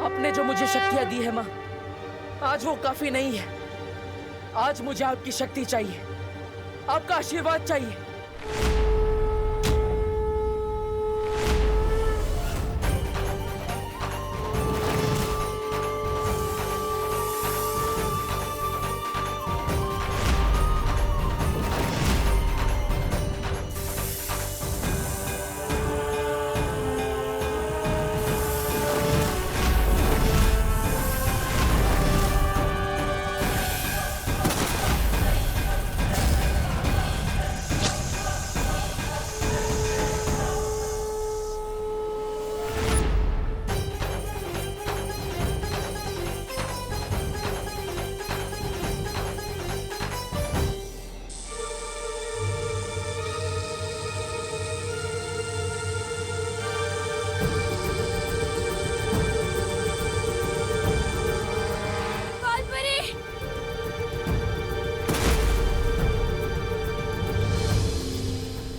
आपने जो मुझे शक्तियां दी है माँ, आज वो काफी नहीं है। आज मुझे आपकी शक्ति चाहिए, आपका आशीर्वाद चाहिए।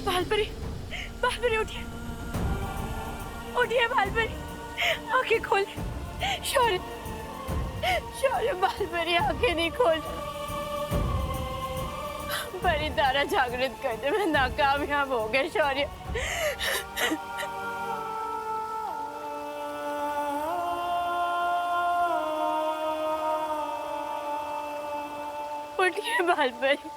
बालपरी, बालपरी उठिए, उठिए बालपरी, आंखें खोले। शौर्य, शौर्य बालपरी आंखें नहीं खोल। बड़ी तारा जागृत करने में नाकामयाब हो गए शौर्य। उठिए बालपरी।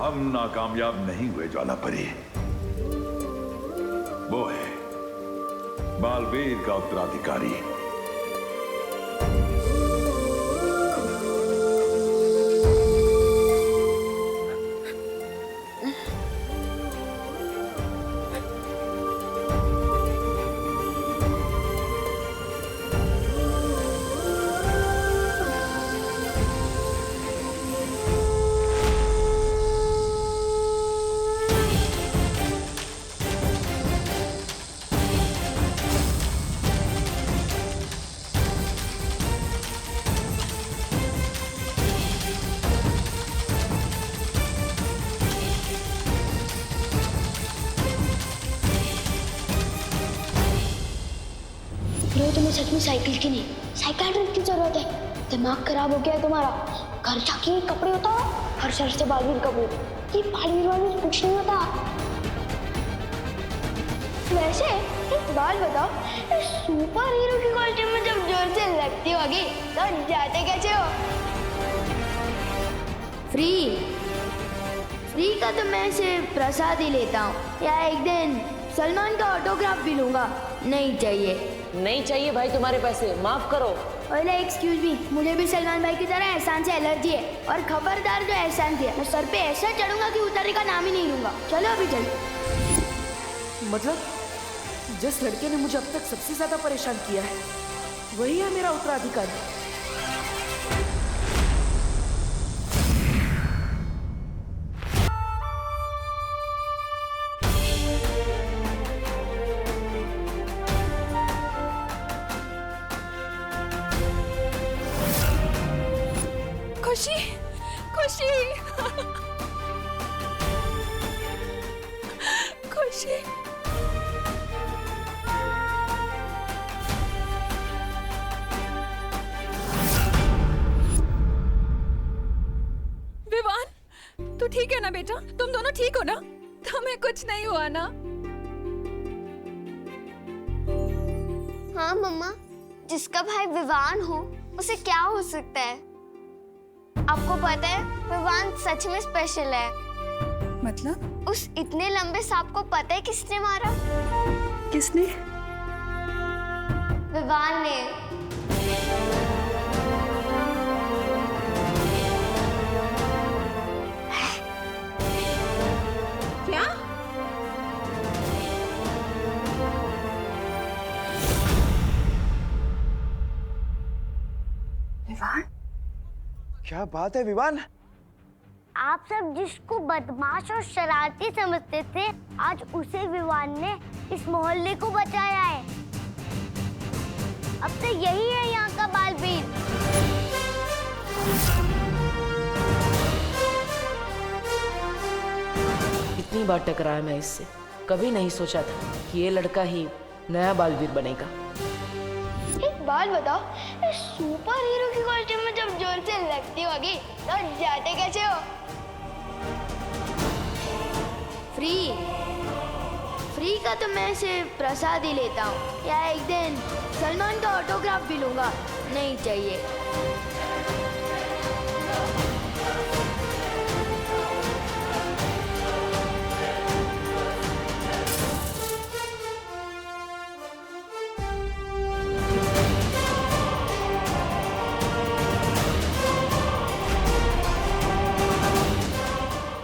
हम नाकामयाब नहीं हुए ज्वालापरी। वो है बालवीर का उत्तराधिकारी। तुम्हें सच में साइकिल की नहीं, साइकियाट्रिस्ट की जरूरत है। दिमाग खराब हो गया है तुम्हारा। घर जाके कपड़े उतारो, हर शर्ट से बालवीर कपूर। ये बालवीर वाली कुछ नहीं होता। वैसे एक बात बताओ, सुपर हीरो की कॉस्ट्यूम में जब जोर से लगती होगी तो जाते कैसे हो? फ्री का तो मैं सिर्फ प्रसाद ही लेता हूँ, या एक दिन सलमान का ऑटोग्राफ भी लूंगा। नहीं चाहिए। नहीं चाहिए भाई तुम्हारे पैसे, माफ करो। अरे एक्सक्यूज मी, मुझे भी सलमान भाई की तरह एहसान से एलर्जी है। और खबरदार जो एहसान किया, मैं सर पे ऐसा चढ़ूंगा कि उतरने का नाम ही नहीं लूंगा। चलो अभी चल। मतलब जिस लड़के ने मुझे अब तक सबसे ज्यादा परेशान किया है वही है मेरा उत्तराधिकारी। खुशी, खुशी, खुशी। विवान, तू ठीक है ना बेटा? तुम दोनों ठीक हो ना? तुम्हें कुछ नहीं हुआ ना? हाँ मम्मा, जिसका भाई विवान हो उसे क्या हो सकता है? आपको पता है विवान सच में स्पेशल है। मतलब? उस इतने लंबे सांप को पता है किसने मारा? किसने? विवान ने। क्या? विवान? क्या बात है विवान? आप सब जिसको बदमाश और शरारती समझते थे, आज उसे विवान ने इस मोहल्ले को बचाया है। अब तो यही है यहाँ का बालवीर। इतनी बार टकराया मैं इससे, कभी नहीं सोचा था कि ये लड़का ही नया बालवीर बनेगा। एक बात बताओ, इस सुपर हीरो की कॉस्ट्यूम में जब जोर से लगती होगी तो जाते कैसे हो? फ्री का तो मैं सिर्फ प्रसाद ही लेता हूँ, या एक दिन सलमान का ऑटोग्राफ भी लूंगा। नहीं चाहिए।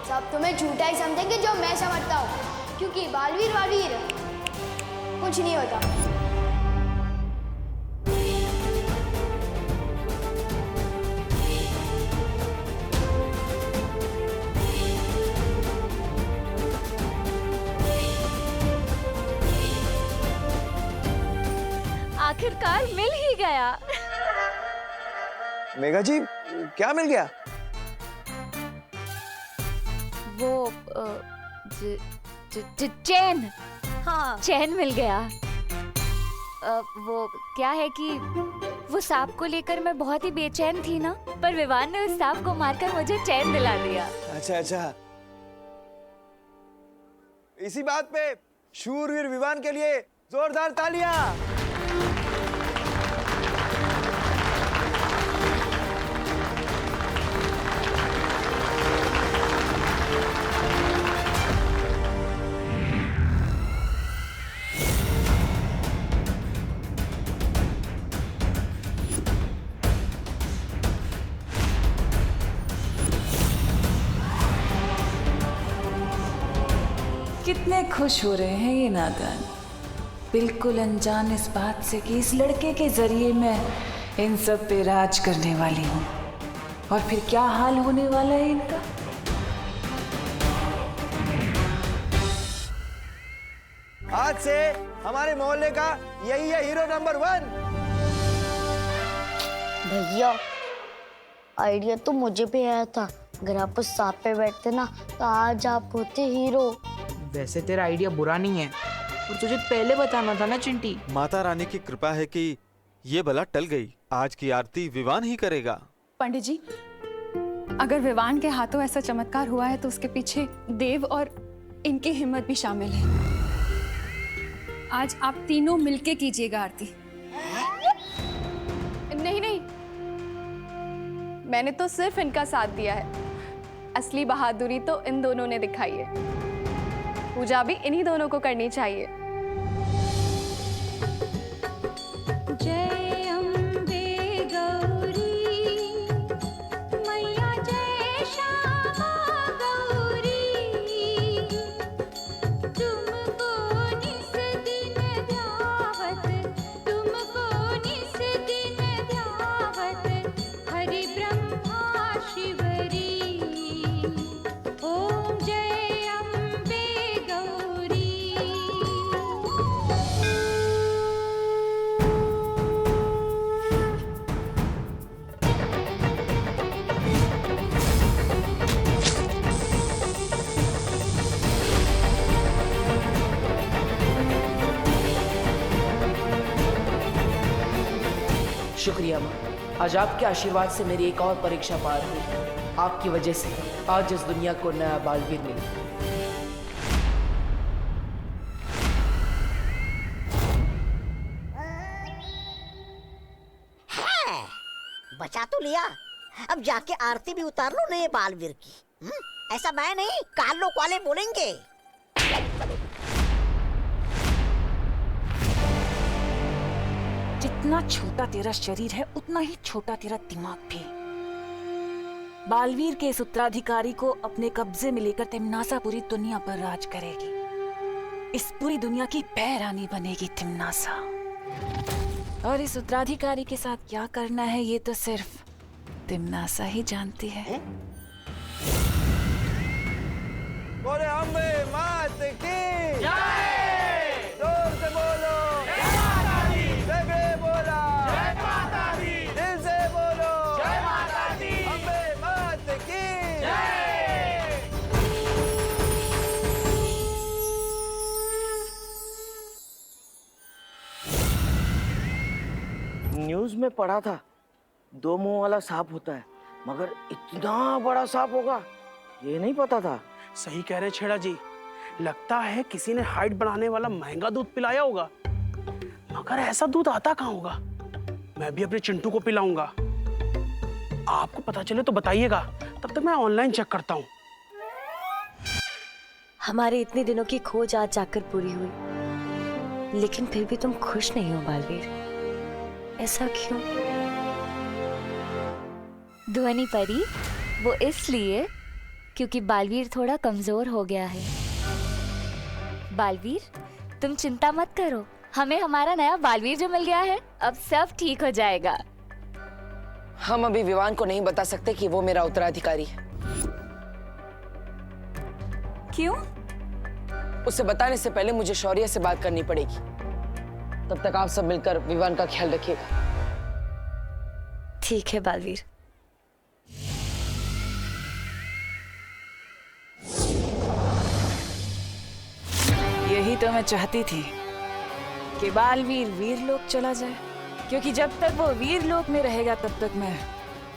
सब तुम्हें झूठा ही समझेंगे जो मैं समझता हूँ, क्योंकि बालवीर कुछ नहीं होता। आखिरकार मिल ही गया। मेघा जी, क्या मिल गया? वो चैन। हाँ, चैन मिल गया। वो क्या है कि वो सांप को लेकर मैं बहुत ही बेचैन थी ना, पर विवान ने उस सांप को मारकर मुझे चैन दिला दिया। अच्छा, इसी बात पे शूरवीर विवान के लिए जोरदार तालियां। कितने खुश हो रहे हैं ये नादान, बिल्कुल अनजान इस बात से कि इस लड़के के जरिए मैं इन सब पे राज करने वाली हूँ। और फिर क्या हाल होने वाला है इनका। आज से हमारे मोहल्ले का यही है हीरो नंबर 1। भैया, आइडिया तो मुझे भी आया था। अगर आप उस सांप पे बैठते ना तो आज आप होते हीरो। वैसे तेरा आइडिया बुरा नहीं है, और तुझे पहले बताना था ना चिंटी। माता रानी की कृपा है कि ये बला टल गई। आज की आरती विवान ही करेगा। पंडित जी, अगर विवान के हाथों ऐसा चमत्कार हुआ है तो उसके पीछे देव और इनकी हिम्मत भी शामिल है। आज आप तीनों मिलके कीजिएगा आरती। नहीं, मैंने तो सिर्फ इनका साथ दिया है। असली बहादुरी तो इन दोनों ने दिखाई है। पूजा भी इन्हीं दोनों को करनी चाहिए। जय अम्बे गौरी मैया, जय श्यामा गौरी, तुमको निस दिन ध्यावत, तुमको निस दिन ध्यावत, हरि ब्रह्मा शिवरी, ओम जय अम्बे गौरी। शुक्रिया माँ, आज आपके आशीर्वाद से मेरी एक और परीक्षा पार हुई। आपकी वजह से आज इस दुनिया को नया बालवीर मिला। बचा तो लिया, अब जाके आरती भी उतार लो नए बालवीर की। ऐसा मैं नहीं, कालोक वाले बोलेंगे। जितना छोटा तेरा शरीर है उतना ही छोटा तेरा दिमाग भी। बालवीर के इस उत्तराधिकारी को अपने कब्जे में लेकर तिम्नासा पूरी दुनिया पर राज करेगी। इस पूरी दुनिया की पैरानी बनेगी तिम्नासा। और इस उत्तराधिकारी के साथ क्या करना है ये तो सिर्फ तिम्नासा ही जानती है। बोले अम्बे मात की जय। जोर से बोलो जय माता दी। जय बोला जय माता दी। दिल से बोलो जय माता दी। अम्बे मात की जय। न्यूज़ में पढ़ा था 2 मुंह वाला सांप होता है, मगर इतना बड़ा सांप होगा ये नहीं पता था। सही कह रहे छेड़ा जी, लगता है किसी ने हाइट बढ़ाने वाला महंगा दूध पिलाया होगा, मगर ऐसा दूध आता कहाँ होगा। मैं भी अपने चिंटू को पिलाऊंगा। आपको पता चले तो बताइएगा, तब तक मैं ऑनलाइन चेक करता हूँ। हमारे इतने दिनों की खोज आज जाकर पूरी हुई, लेकिन फिर भी तुम खुश नहीं हो बालवीर। ऐसा क्यों? ध्वनि परी, वो इसलिए क्योंकि बालवीर थोड़ा कमजोर हो गया है। बालवीर, तुम चिंता मत करो, हमें हमारा नया बालवीर जो मिल गया है, अब सब ठीक हो जाएगा। हम अभी विवान को नहीं बता सकते कि वो मेरा उत्तराधिकारी है। क्यों? उसे बताने से पहले मुझे शौर्य से बात करनी पड़ेगी। तब तक आप सब मिलकर विवान का ख्याल रखिएगा। ठीक है बालवीर। यही तो मैं चाहती थी कि बालवीर वीरलोक चला जाए, क्योंकि जब तक वो वीरलोक में रहेगा तब तक मैं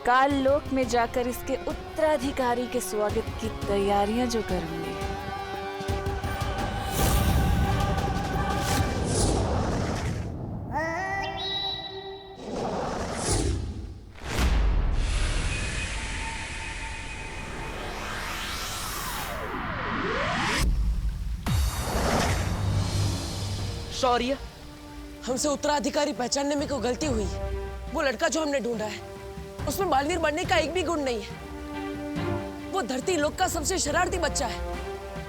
काल लोक में जाकर इसके उत्तराधिकारी के स्वागत की तैयारियां जो करूंगी। शौर्य, हमसे उत्तराधिकारी पहचानने में कोई गलती हुई है। वो लड़का जो हमने ढूंढा है उसमें बालवीर बनने का एक भी गुण नहीं है। वो धरती लोक का सबसे शरारती बच्चा है।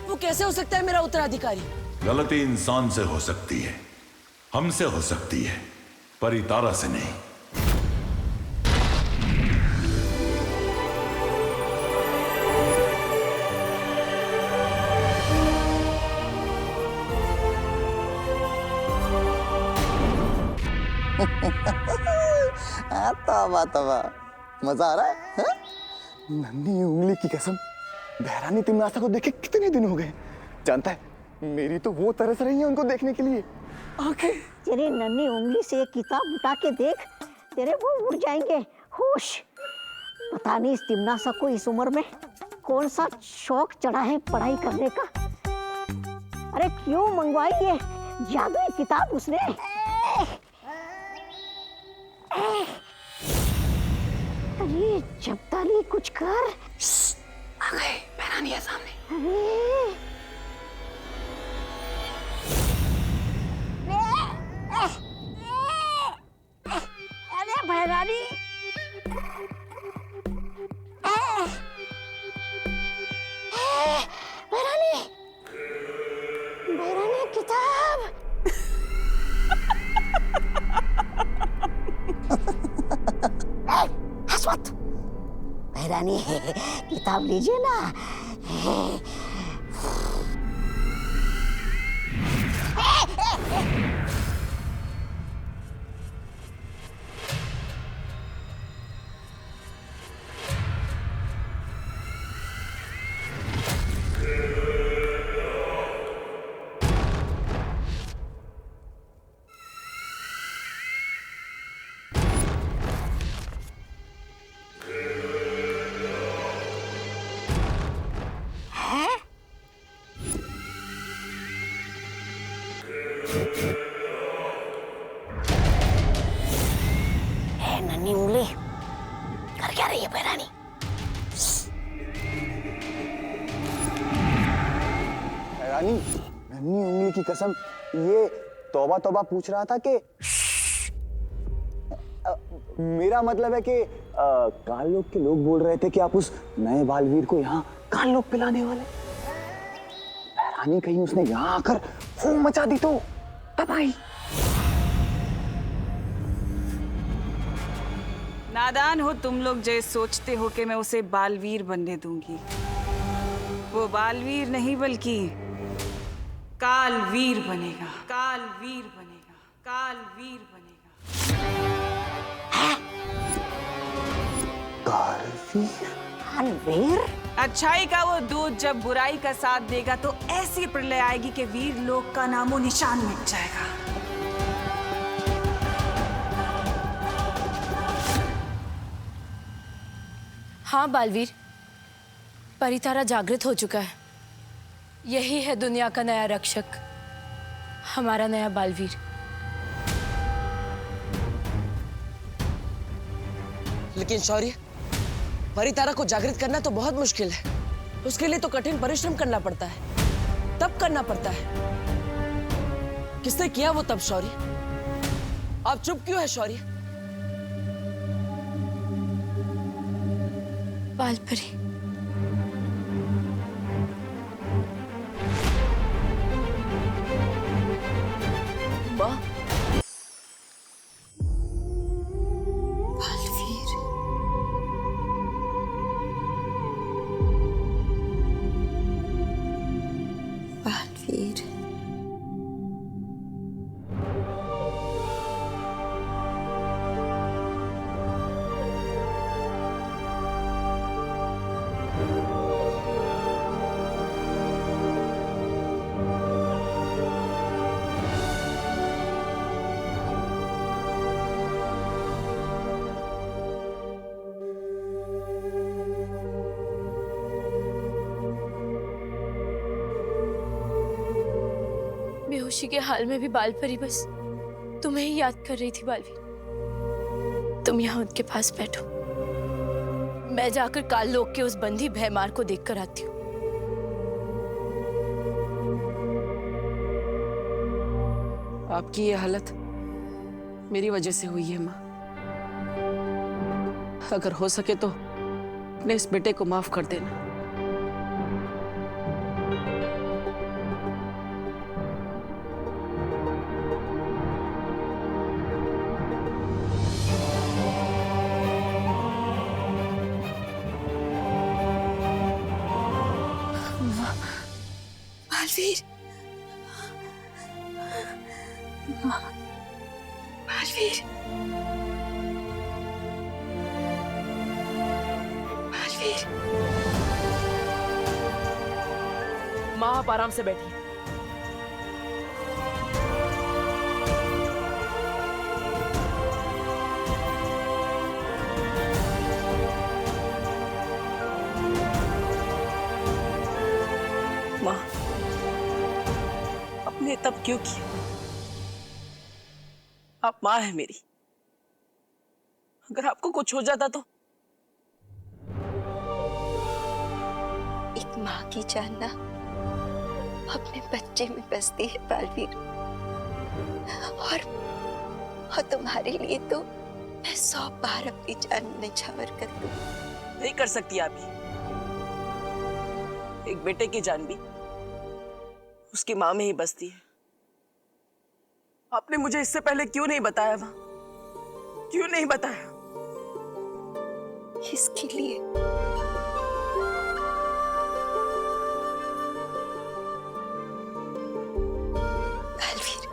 वो कैसे हो सकता है मेरा उत्तराधिकारी? गलती इंसान से हो सकती है, हमसे हो सकती है, पर तारा से नहीं। तवा तवा मजा आ रहा है? नन्ही उंगली की कसम, बहरानी तिम्नासा को देखे कितने दिन हो गए। जानता है, मेरी तो वो तरस रही है उनको देखने के लिए। आंखें तेरी नन्ही उंगली से एक किताब उठा के देख, तेरे वो उड़ जाएंगे होश। पता नहीं इस तिम्नासा को इस उम्र में कौन सा शौक चढ़ा है पढ़ाई करने का। अरे क्यों मंगवाई ये जादुई किताब उसने? अरे जब्ताली कुछ कर। आ गए, बहरानी है सामने। अरे बहरानी, बहरानी, बहरानी किताब। हंस मत बहरानी, किताब लीजिए ना। हैं? की कसम ये तौबा तौबा पूछ रहा था कि मेरा मतलब है कि काल लोग के लोग बोल रहे थे कि आप उस नए बालवीर को यहाँ काल लोग पिलाने वाले। बहरानी कहीं उसने यहाँ आकर धूम मचा दी तो तबाही। नादान हो तुम लोग जो सोचते हो कि मैं उसे बालवीर बनने दूंगी। वो बालवीर नहीं बल्कि कालवीर बनेगा, कालवीर बनेगा, कालवीर बनेगा। कालवीर? अच्छाई का वो दूध जब बुराई का साथ देगा तो ऐसी प्रलय आएगी कि वीर लोक का नामो निशान मिट जाएगा। हाँ बालवीर, परितारा जागृत हो चुका है। यही है दुनिया का नया रक्षक, हमारा नया बालवीर। लेकिन शौर्य, परितारा को जागृत करना तो बहुत मुश्किल है। उसके लिए तो कठिन परिश्रम करना पड़ता है, तप करना पड़ता है। किसने किया वो तप शौर्य? आप चुप क्यों है शौर्य? बालपरी। माँ, बालवीर। बालवीर। बेहोशी के हाल में भी बालपरी बस तुम्हें ही याद कर रही थी बालवीर। तुम यहाँ उनके पास बैठो, मैं जाकर काल लोक के उस बंदी भयमार को देखकर आती हूँ। आपकी ये हालत मेरी वजह से हुई है माँ। अगर हो सके तो अपने इस बेटे को माफ कर देना। बालवीर, बालवीर, बालवीर। माँ, आप आराम से बैठिए। माँ, आपने तब क्यों किया? आप माँ है मेरी। अगर आपको कुछ हो जाता तो? एक माँ की जान ना अपने बच्चे में बसती है बालवीर, और तुम्हारे लिए तो मैं 100 बार अपनी जान निछावर कर दूं। नहीं कर सकती आप ये। एक बेटे की जान भी उसकी माँ में ही बसती है। आपने मुझे इससे पहले क्यों नहीं बताया माँ? क्यों नहीं बताया? इसके लिए बालवीर,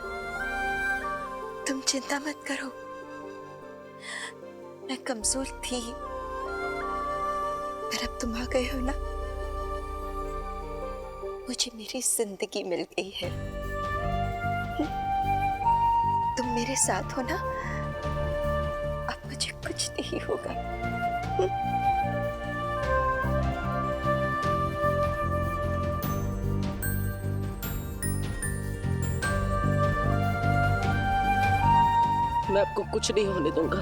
तुम चिंता मत करो। मैं कमजोर थी, पर अब तुम आ गए हो ना, मुझे मेरी जिंदगी मिल गई है। तुम मेरे साथ हो ना, अब मुझे कुछ नहीं होगा। मैं आपको कुछ नहीं होने दूंगा।